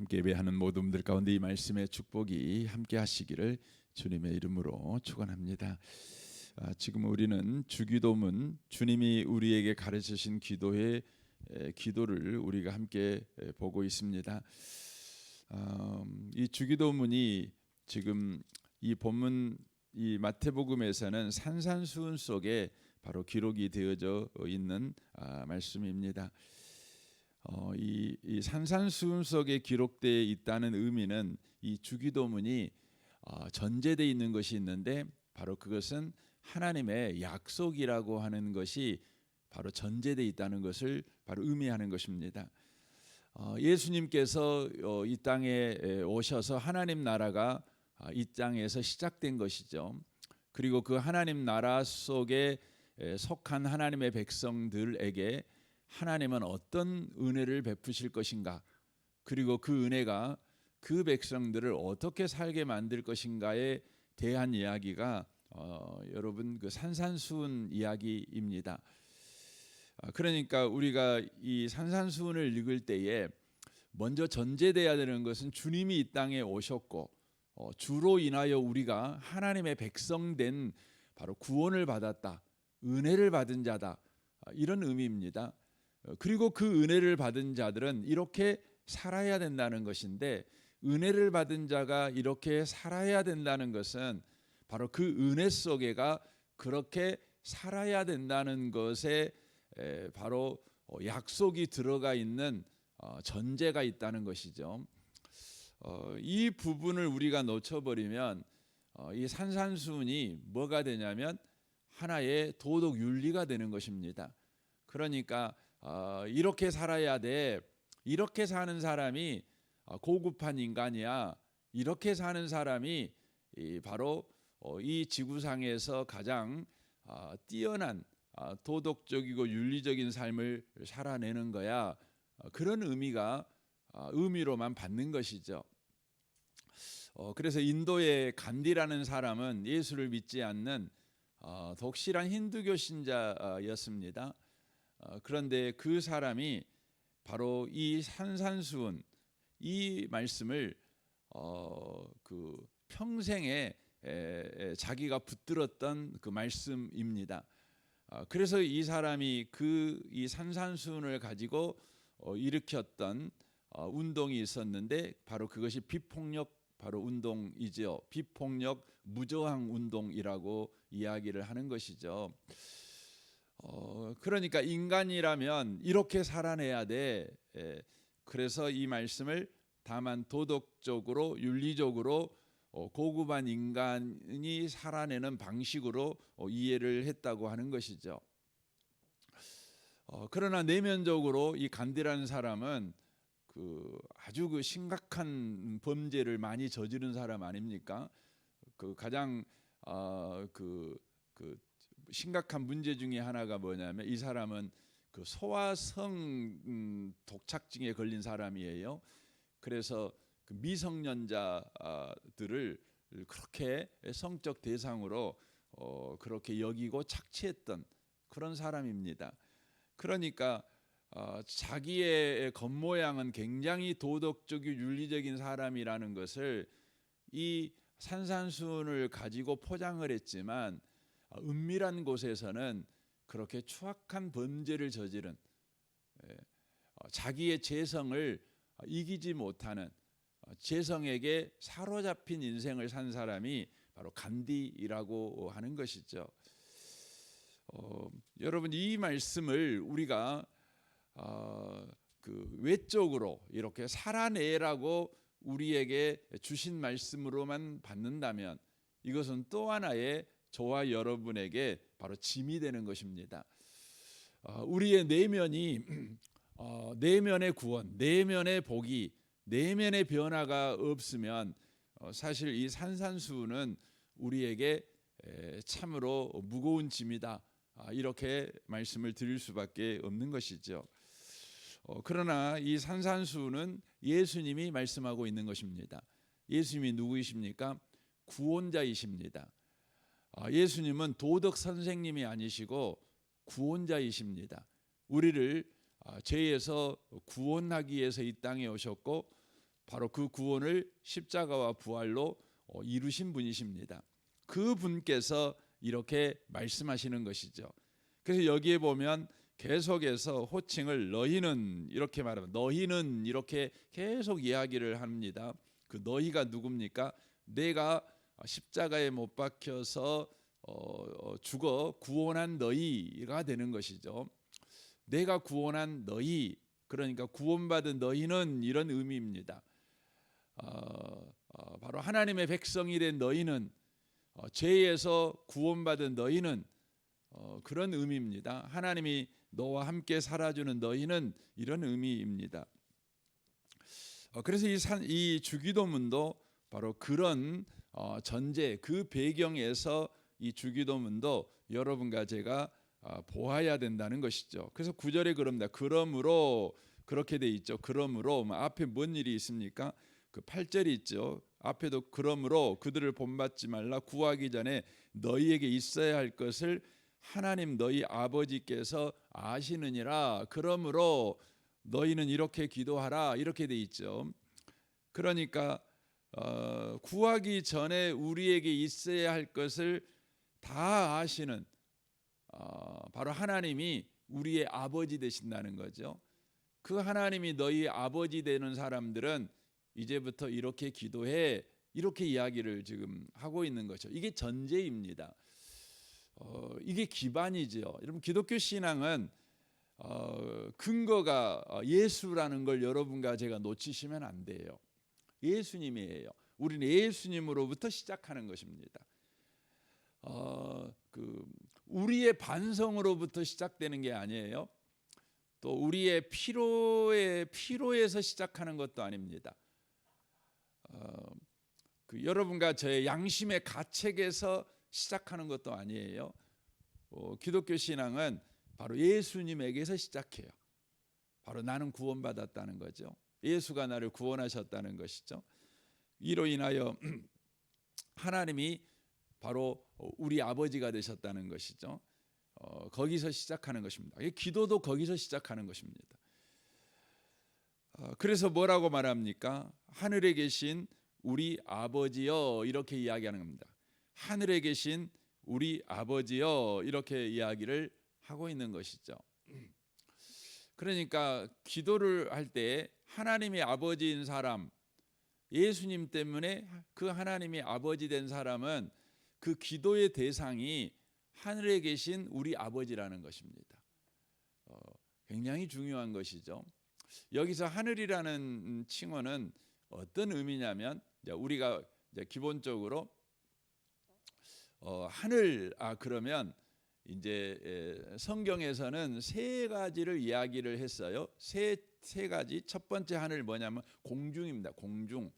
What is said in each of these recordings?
함께 예배하는 모든 분들 가운데 이 말씀의 축복이 함께 하시기를 주님의 이름으로 축원합니다. 지금 우리는 주기도문, 주님이 우리에게 가르치신 기도의 기도를 우리가 함께 보고 있습니다. 이 주기도문이 지금 이 본문 이 마태복음에서는 산산수훈 속에 바로 기록이 되어져 있는 말씀입니다. 이 산산수훈 속에 기록되어 있다는 의미는 이 주기도문이 전제되어 있는 것이 있는데 바로 그것은 하나님의 약속이라고 하는 것이 바로 전제되어 있다는 것을 바로 의미하는 것입니다. 예수님께서 이 땅에 오셔서 하나님 나라가 이 땅에서 시작된 것이죠. 그리고 그 하나님 나라 속에 속한 하나님의 백성들에게 하나님은 어떤 은혜를 베푸실 것인가, 그리고 그 은혜가 그 백성들을 어떻게 살게 만들 것인가에 대한 이야기가 여러분 그 산산수훈 이야기입니다. 그러니까 우리가 이 산산수훈을 읽을 때에 먼저 전제돼야 되는 것은 주님이 이 땅에 오셨고 주로 인하여 우리가 하나님의 백성된 바로 구원을 받았다, 은혜를 받은 자다, 이런 의미입니다. 그리고 그 은혜를 받은 자들은 이렇게 살아야 된다는 것인데, 은혜를 받은 자가 이렇게 살아야 된다는 것은 바로 그 은혜 속에가 그렇게 살아야 된다는 것에 바로 약속이 들어가 있는 전제가 있다는 것이죠. 이 부분을 우리가 놓쳐버리면 이 산산수훈이 뭐가 되냐면 하나의 도덕 윤리가 되는 것입니다. 그러니까 이렇게 살아야 돼, 이렇게 사는 사람이 고급한 인간이야, 이렇게 사는 사람이 바로 이 지구상에서 가장 뛰어난 도덕적이고 윤리적인 삶을 살아내는 거야, 그런 의미로만 받는 것이죠. 그래서 인도의 간디라는 사람은 예수를 믿지 않는 독실한 힌두교 신자였습니다. 그런데 그 사람이 바로 이 산산수훈, 이 말씀을 그 평생에 자기가 붙들었던 그 말씀입니다. 그래서 이 사람이 이 산산수훈을 가지고 일으켰던 운동이 있었는데 바로 그것이 비폭력 바로 운동이죠. 비폭력 무저항 운동이라고 이야기를 하는 것이죠. 그러니까 인간이라면 이렇게 살아내야 돼. 그래서 이 말씀을 다만 도덕적으로 윤리적으로 고급한 인간이 살아내는 방식으로 이해를 했다고 하는 것이죠. 그러나 내면적으로 이 간디라는 사람은 아주 그 심각한 범죄를 많이 저지른 사람 아닙니까? 그 가장 그 심각한 문제 중에 하나가 뭐냐면 이 사람은 그 소아성 독착증에 걸린 사람이에요. 그래서 그 미성년자들을 그렇게 성적 대상으로 그렇게 여기고 착취했던 그런 사람입니다. 그러니까 자기의 겉모양은 굉장히 도덕적이고 윤리적인 사람이라는 것을 이 산산수훈을 가지고 포장을 했지만 은밀한 곳에서는 그렇게 추악한 범죄를 저지른, 자기의 재성을 이기지 못하는, 재성에게 사로잡힌 인생을 산 사람이 바로 간디라고 하는 것이죠. 여러분, 이 말씀을 우리가 그 외적으로 이렇게 살아내라고 우리에게 주신 말씀으로만 받는다면 이것은 또 하나의 저와 여러분에게 바로 짐이 되는 것입니다. 우리의 내면이 내면의 구원, 내면의 복이, 내면의 변화가 없으면 사실 이 산산수훈은 우리에게 참으로 무거운 짐이다, 이렇게 말씀을 드릴 수밖에 없는 것이죠. 그러나 이 산산수훈은 예수님이 말씀하고 있는 것입니다. 예수님이 누구이십니까? 구원자이십니다. 예수님은 도덕 선생님이 아니시고 구원자이십니다. 우리를 죄에서 구원하기 위해서 이 땅에 오셨고 바로 그 구원을 십자가와 부활로 이루신 분이십니다. 그 분께서 이렇게 말씀하시는 것이죠. 그래서 여기에 보면 계속해서 호칭을 너희는 이렇게 말하면 너희는 이렇게 계속 이야기를 합니다. 그 너희가 누굽니까? 내가 십자가에 못 박혀서 죽어 구원한 너희가 되는 것이죠. 내가 구원한 너희, 그러니까 구원받은 너희는 이런 의미입니다. 바로 하나님의 백성이 된 너희는, 죄에서 구원받은 너희는, 그런 의미입니다. 하나님이 너와 함께 살아주는 너희는 이런 의미입니다. 그래서 이 주기도문도 바로 그런 전제, 그 배경에서 이 주기도문도 여러분과 제가 보아야 된다는 것이죠. 그래서 9절에 그럽니다. 그러므로, 그렇게 돼 있죠. 그러므로 앞에 뭔 일이 있습니까? 그 8절이 있죠. 앞에도 그러므로 그들을 본받지 말라. 구하기 전에 너희에게 있어야 할 것을 하나님 너희 아버지께서 아시느니라. 그러므로 너희는 이렇게 기도하라. 이렇게 돼 있죠. 그러니까 구하기 전에 우리에게 있어야 할 것을 다 아시는 바로 하나님이 우리의 아버지 되신다는 거죠. 그 하나님이 너희 아버지 되는 사람들은 이제부터 이렇게 기도해, 이렇게 이야기를 지금 하고 있는 거죠. 이게 전제입니다. 이게 기반이죠. 여러분, 기독교 신앙은 근거가 예수라는 걸 여러분과 제가 놓치시면 안 돼요. 예수님이에요. 우리는 예수님으로부터 시작하는 것입니다. 우리의 반성으로부터 시작되는 게 아니에요. 또 우리의 피로에서 시작하는 것도 아닙니다. 여러분과 저의 양심의 가책에서 시작하는 것도 아니에요. 기독교 신앙은 바로 예수님에게서 시작해요. 바로 나는 구원받았다는 거죠. 예수가 나를 구원하셨다는 것이죠. 이로 인하여 하나님이 바로 우리 아버지가 되셨다는 것이죠. 거기서 시작하는 것입니다. 기도도 거기서 시작하는 것입니다. 그래서 뭐라고 말합니까? 하늘에 계신 우리 아버지여, 이렇게 이야기하는 겁니다. 하늘에 계신 우리 아버지여, 이렇게 이야기를 하고 있는 것이죠. 그러니까 기도를 할 때 하나님이 아버지인 사람, 예수님 때문에 그 하나님이 아버지 된 사람은 그 기도의 대상이 하늘에 계신 우리 아버지라는 것입니다. 굉장히 중요한 것이죠. 여기서 하늘이라는 칭호는 어떤 의미냐면, 우리가 기본적으로 하늘, 그러면 이제 성경에서는 세 가지를 이야기를 했어요. 세 가지. 첫 번째 하늘 뭐냐면 공중입니다. 공중.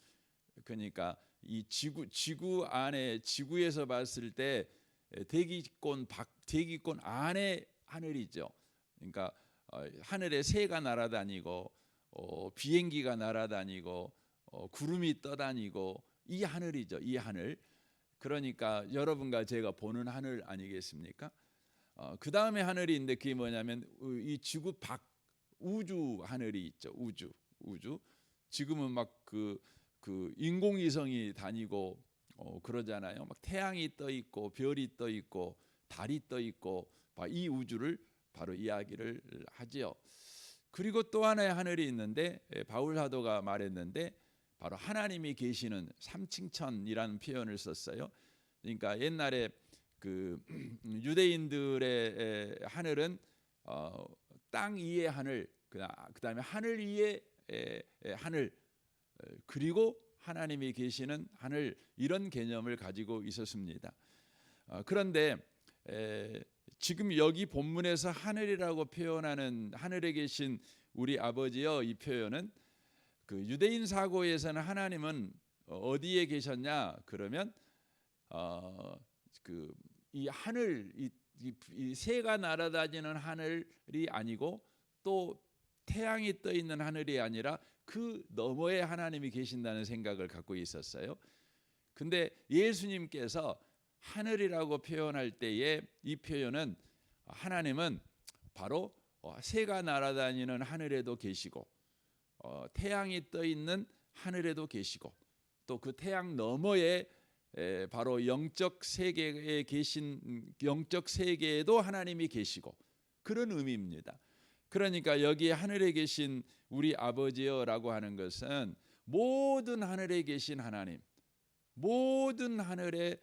그러니까 이 지구 안에, 지구에서 봤을 때 대기권 안에 하늘이죠. 그러니까 하늘에 새가 날아다니고 비행기가 날아다니고 구름이 떠다니고, 이 하늘이죠. 이 하늘. 그러니까 여러분과 제가 보는 하늘 아니겠습니까? 그 다음에 하늘이 있는데 그게 뭐냐면 이 지구 밖 우주 하늘이 있죠. 우주. 지금은 막 그 인공위성이 다니고 그러잖아요. 막 태양이 떠 있고 별이 떠 있고 달이 떠 있고, 이 우주를 바로 이야기를 하지요. 그리고 또 하나의 하늘이 있는데, 바울 사도가 말했는데 바로 하나님이 계시는 삼층천이라는 표현을 썼어요. 그러니까 옛날에 그 유대인들의 하늘은 땅 위의 하늘, 그다음에 하늘 위의 하늘, 그리고 하나님이 계시는 하늘, 이런 개념을 가지고 있었습니다. 그런데 지금 여기 본문에서 하늘이라고 표현하는 하늘에 계신 우리 아버지여, 이 표현은 그 유대인 사고에서는 하나님은 어디에 계셨냐 그러면 이 하늘, 이 새가 날아다니는 하늘이 아니고 또 태양이 떠 있는 하늘이 아니라 그 너머에 하나님이 계신다는 생각을 갖고 있었어요. 근데 예수님께서 하늘이라고 표현할 때에 이 표현은 하나님은 바로 새가 날아다니는 하늘에도 계시고 태양이 떠 있는 하늘에도 계시고 또 그 태양 너머에 바로 영적 세계에 계신 영적 세계에도 하나님이 계시고 그런 의미입니다. 그러니까 여기 하늘에 계신 우리 아버지여라고 하는 것은 모든 하늘에 계신 하나님, 모든 하늘의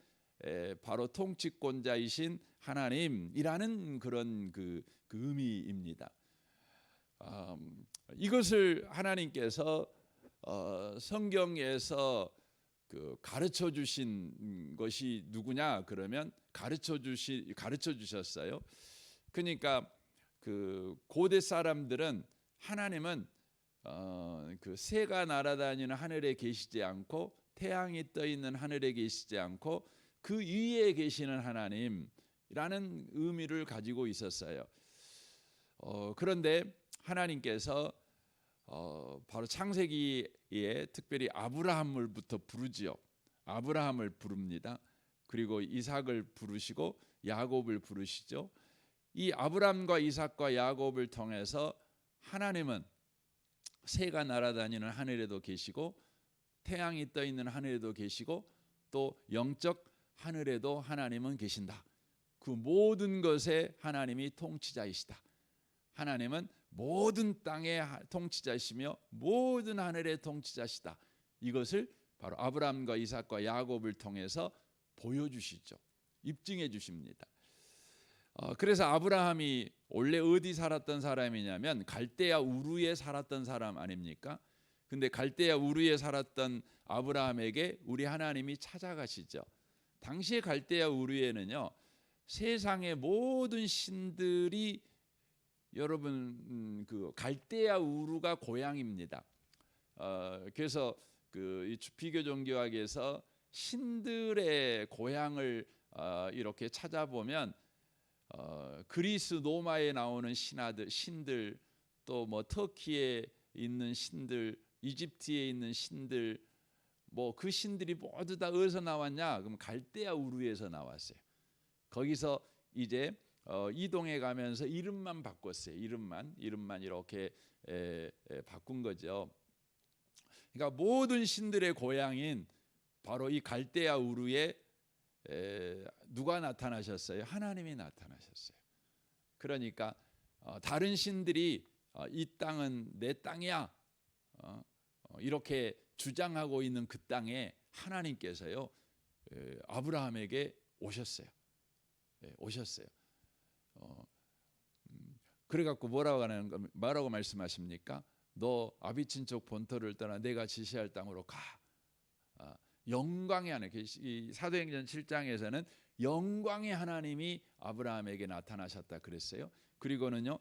바로 통치권자이신 하나님이라는 그런 그 의미입니다. 이것을 하나님께서 성경에서 가르쳐 주신 것이 누구냐 그러면 가르쳐 주셨어요. 그러니까 그 고대 사람들은 하나님은 그 새가 날아다니는 하늘에 계시지 않고 태양이 떠 있는 하늘에 계시지 않고 그 위에 계시는 하나님이라는 의미를 가지고 있었어요. 그런데 하나님께서 바로 창세기에 특별히 아브라함을부터 부르지요. 아브라함을 부릅니다. 그리고 이삭을 부르시고 야곱을 부르시죠. 이 아브라함과 이삭과 야곱을 통해서 하나님은 새가 날아다니는 하늘에도 계시고 태양이 떠 있는 하늘에도 계시고 또 영적 하늘에도 하나님은 계신다. 그 모든 것에 하나님이 통치자이시다. 하나님은 모든 땅의 통치자이시며 모든 하늘의 통치자시다. 이것을 바로 아브라함과 이삭과 야곱을 통해서 보여주시죠. 입증해 주십니다. 그래서 아브라함이 원래 어디 살았던 사람이냐면 갈대아 우르에 살았던 사람 아닙니까? 근데 갈대아 우르에 살았던 아브라함에게 우리 하나님이 찾아가시죠. 당시에 갈대아 우르에는요, 세상의 모든 신들이 여러분 그 갈대아 우르가 고향입니다. 그래서 그 비교 종교학에서 신들의 고향을 이렇게 찾아보면 그리스 로마에 나오는 신들 또 뭐 터키에 있는 신들, 이집트에 있는 신들 뭐 그 신들이 모두 다 어디서 나왔냐? 그럼 갈대아 우르에서 나왔어요. 거기서 이제 이동해 가면서 이름만 바꿨어요. 이름만 이렇게 바꾼 거죠. 그러니까 모든 신들의 고향인 바로 이 갈대아 우르에 누가 나타나셨어요? 하나님이 나타나셨어요. 그러니까 다른 신들이 이 땅은 내 땅이야 이렇게 주장하고 있는 그 땅에 하나님께서요 아브라함에게 오셨어요. 오셨어요. 그래갖고 뭐라고 말씀하십니까? 너 아비친족 본토를 떠나 내가 지시할 땅으로 가. 영광의 하나님, 이 사도행전 7장에서는 영광의 하나님이 아브라함에게 나타나셨다 그랬어요. 그리고는요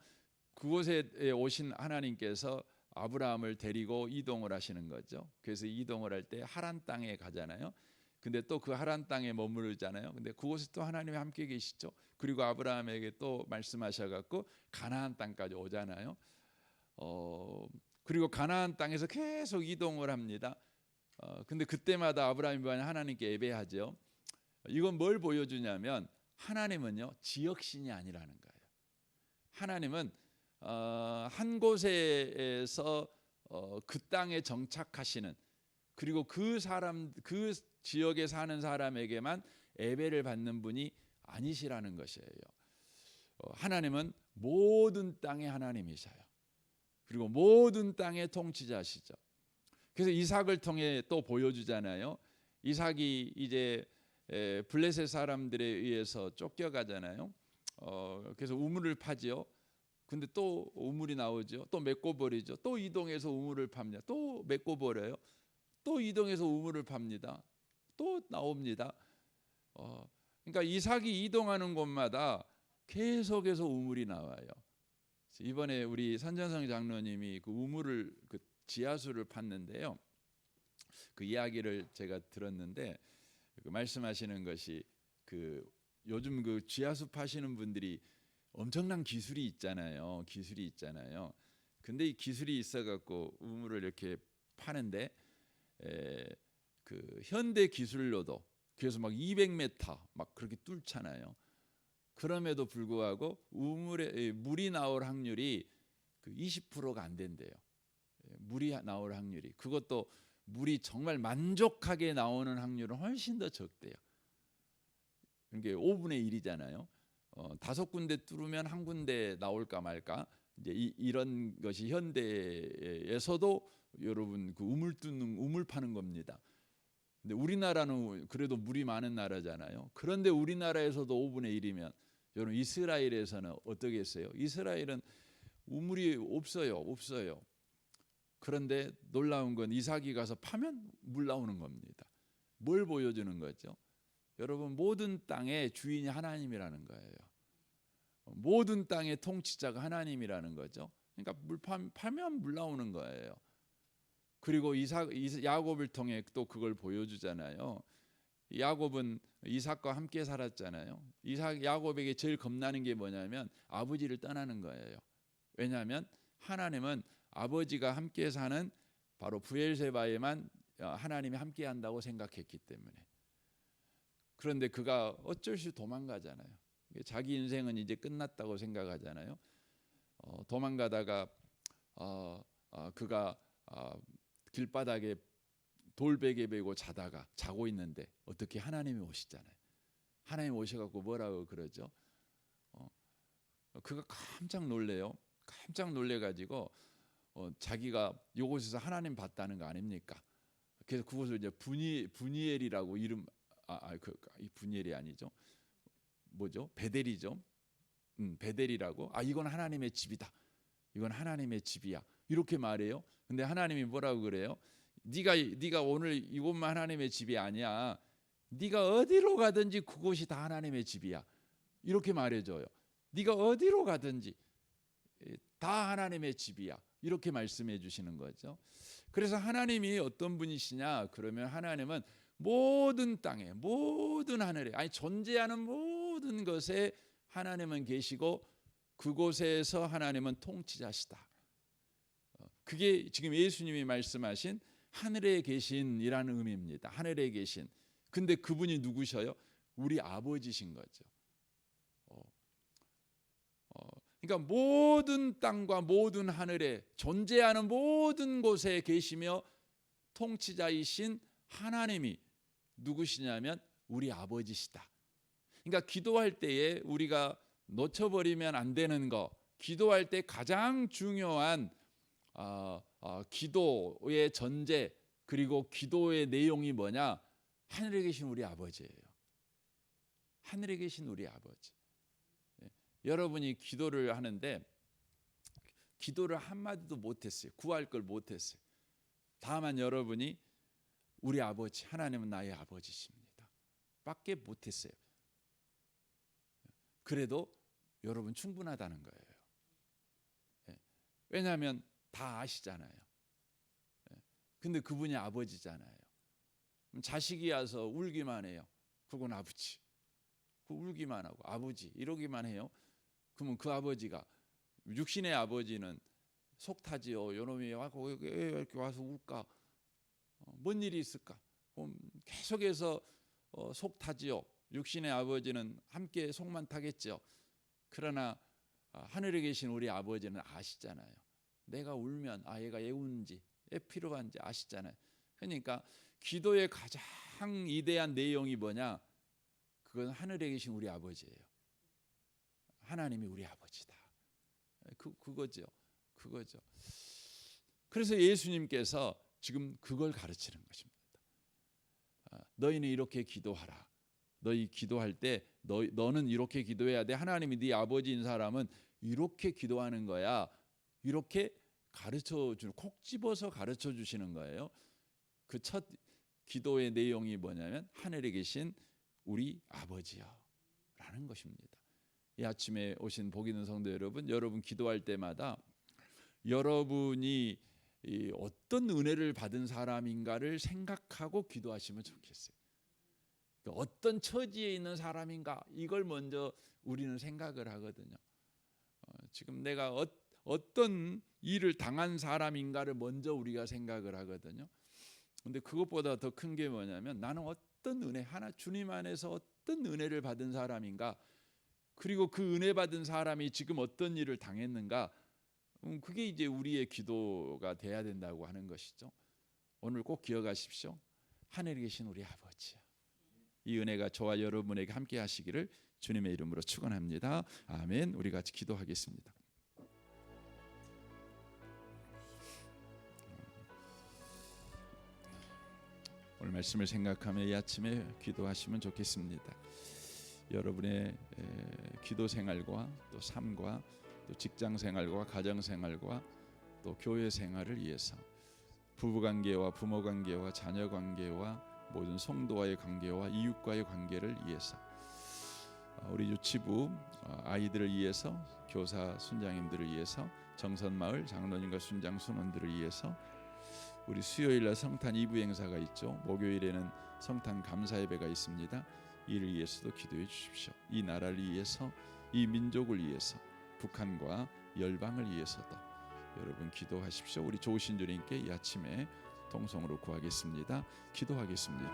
그곳에 오신 하나님께서 아브라함을 데리고 이동을 하시는 거죠. 그래서 이동을 할 때 하란 땅에 가잖아요. 근데 또 그 하란 땅에 머무르잖아요. 근데 그곳에 또 하나님이 함께 계시죠. 그리고 아브라함에게 또 말씀하셔갖고 가나안 땅까지 오잖아요. 그리고 가나안 땅에서 계속 이동을 합니다. 근데 그때마다 아브라함이 하나님께 예배하죠. 이건 뭘 보여주냐면 하나님은요 지역신이 아니라는 거예요. 하나님은 한 곳에서 그 땅에 정착하시는 그리고 그 지역에 사는 사람에게만 예배를 받는 분이 아니시라는 것이에요. 하나님은 모든 땅의 하나님이셔요. 그리고 모든 땅의 통치자시죠. 그래서 이삭을 통해 또 보여주잖아요. 이삭이 이제 블레셋 사람들에 의해서 쫓겨가잖아요. 그래서 우물을 파지요. 근데 또 우물이 나오죠. 또 맺고 버리죠. 또 이동해서 우물을 팝니다. 또 맺고 버려요. 또 이동해서 우물을 팝니다. 또 나옵니다. 그러니까 이삭이 이동하는 곳마다 계속해서 우물이 나와요. 이번에 우리 산전성 장로님이 그 우물을 그 지하수를 팠는데요. 그 이야기를 제가 들었는데 그 말씀하시는 것이 그 요즘 그 지하수 파시는 분들이 엄청난 기술이 있잖아요. 근데 이 기술이 있어갖고 우물을 이렇게 파는데 그 현대 기술로도 그래서 막 200m 막 그렇게 뚫잖아요. 그럼에도 불구하고 우물에 물이 나올 확률이 그 20%가 안 된대요. 물이 나올 확률이. 그것도 물이 정말 만족하게 나오는 확률은 훨씬 더 적대요. 이게 5분의 1이잖아요. 5군데 뚫으면 한 군데 나올까 말까. 이제 이런 것이 현대에서도 여러분 그 우물 파는 겁니다. 근데 우리나라는 그래도 물이 많은 나라잖아요. 그런데 우리나라에서도 5분의 1이면 여러분 이스라엘에서는 어떻겠어요? 이스라엘은 우물이 없어요. 그런데 놀라운 건 이삭이 가서 파면 물 나오는 겁니다. 뭘 보여주는 거죠? 여러분 모든 땅의 주인이 하나님이라는 거예요. 모든 땅의 통치자가 하나님이라는 거죠. 그러니까 물 파면 물 나오는 거예요. 그리고 야곱을 통해 또 그걸 보여주잖아요. 야곱은 이삭과 함께 살았잖아요. 야곱에게 제일 겁나는 게 뭐냐면 아버지를 떠나는 거예요. 왜냐하면 하나님은 아버지가 함께 사는 바로 브엘세바에만 하나님이 함께 한다고 생각했기 때문에. 그런데 그가 어쩔 수 도망가잖아요. 자기 인생은 이제 끝났다고 생각하잖아요. 도망가다가 그가 길바닥에 돌베개 베고 자고 있는데 어떻게 하나님이 오시잖아요. 하나님 오셔갖고 뭐라고 그러죠? 그가 깜짝 놀래요. 깜짝 놀래가지고 자기가 이곳에서 하나님 봤다는 거 아닙니까? 그래서 그곳을 이제 분이엘이라고 이름 분이엘이 아니죠. 뭐죠? 베델이죠. 베델이라고. 이건 하나님의 집이다. 이건 하나님의 집이야. 이렇게 말해요. 근데 하나님이 뭐라고 그래요? 네가 오늘 이곳만 하나님의 집이 아니야. 네가 어디로 가든지 그곳이 다 하나님의 집이야. 이렇게 말해줘요. 네가 어디로 가든지 다 하나님의 집이야. 이렇게 말씀해 주시는 거죠. 그래서 하나님이 어떤 분이시냐? 그러면 하나님은 모든 땅에, 모든 하늘에, 존재하는 모든 것에 하나님은 계시고 그곳에서 하나님은 통치자시다. 그게 지금 예수님이 말씀하신 하늘에 계신이라는 의미입니다. 하늘에 계신. 근데 그분이 누구셔요? 우리 아버지신 거죠. 그러니까 모든 땅과 모든 하늘에 존재하는 모든 곳에 계시며 통치자이신 하나님이 누구시냐면 우리 아버지시다. 그러니까 기도할 때에 우리가 놓쳐버리면 안 되는 거, 기도할 때 가장 중요한 기도의 전제 그리고 기도의 내용이 뭐냐? 하늘에 계신 우리 아버지예요. 하늘에 계신 우리 아버지. 여러분이 기도를 하는데 기도를 한마디도 못했어요. 구할 걸 못했어요. 다만 여러분이 우리 아버지, 하나님은 나의 아버지십니다. 밖에 못했어요. 그래도 여러분 충분하다는 거예요. 왜냐하면 다 아시잖아요. 근데 그분이 아버지잖아요. 자식이 와서 울기만 해요. 그건 아버지. 그 울기만 하고 아버지 이러기만 해요. 그러면 그 아버지가 육신의 아버지는 속 타지요. 요놈이 와서 이렇게 와서 울까? 뭔 일이 있을까? 계속해서 속 타지요. 육신의 아버지는 함께 속만 타겠죠. 그러나 하늘에 계신 우리 아버지는 아시잖아요. 내가 울면 얘가 왜 우는지, 왜 필요한지 아시잖아요. 그러니까 기도의 가장 위대한 내용이 뭐냐? 그건 하늘에 계신 우리 아버지예요. 하나님이 우리 아버지다. 그거죠. 그래서 예수님께서 지금 그걸 가르치는 것입니다. 너희는 이렇게 기도하라. 너희 기도할 때 너는 이렇게 기도해야 돼. 하나님이 네 아버지인 사람은 이렇게 기도하는 거야. 이렇게 콕 집어서 가르쳐 주시는 거예요. 그 첫 기도의 내용이 뭐냐면 하늘에 계신 우리 아버지여 라는 것입니다. 이 아침에 오신 복 있는 성도 여러분 기도할 때마다 여러분이 어떤 은혜를 받은 사람인가를 생각하고 기도하시면 좋겠어요. 어떤 처지에 있는 사람인가 이걸 먼저 우리는 생각을 하거든요. 지금 내가 어떤 일을 당한 사람인가를 먼저 우리가 생각을 하거든요. 근데 그것보다 더 큰 게 뭐냐면 나는 어떤 은혜, 주님 안에서 어떤 은혜를 받은 사람인가, 그리고 그 은혜 받은 사람이 지금 어떤 일을 당했는가, 그게 이제 우리의 기도가 돼야 된다고 하는 것이죠. 오늘 꼭 기억하십시오. 하늘에 계신 우리 아버지야. 이 은혜가 저와 여러분에게 함께 하시기를 주님의 이름으로 축원합니다. 아멘. 우리 같이 기도하겠습니다. 오늘 말씀을 생각하며 이 아침에 기도하시면 좋겠습니다. 여러분의 기도 생활과 또 삶과 또 직장 생활과 가정 생활과 또 교회 생활을 위해서 부부 관계와 부모 관계와 자녀 관계와 모든 성도와의 관계와 이웃과의 관계를 위해서 우리 유치부 아이들을 위해서 교사 순장님들을 위해서 정선마을 장로님과 순장 순원들을 위해서 우리 수요일날 성탄 2부 행사가 있죠. 목요일에는 성탄 감사 예배가 있습니다. 이를 위해서도 기도해 주십시오. 이 나라를 위해서, 이 민족을 위해서, 북한과 열방을 위해서도 여러분 기도하십시오. 우리 좋으신 주님께 이 아침에 통성으로 구하겠습니다. 기도하겠습니다.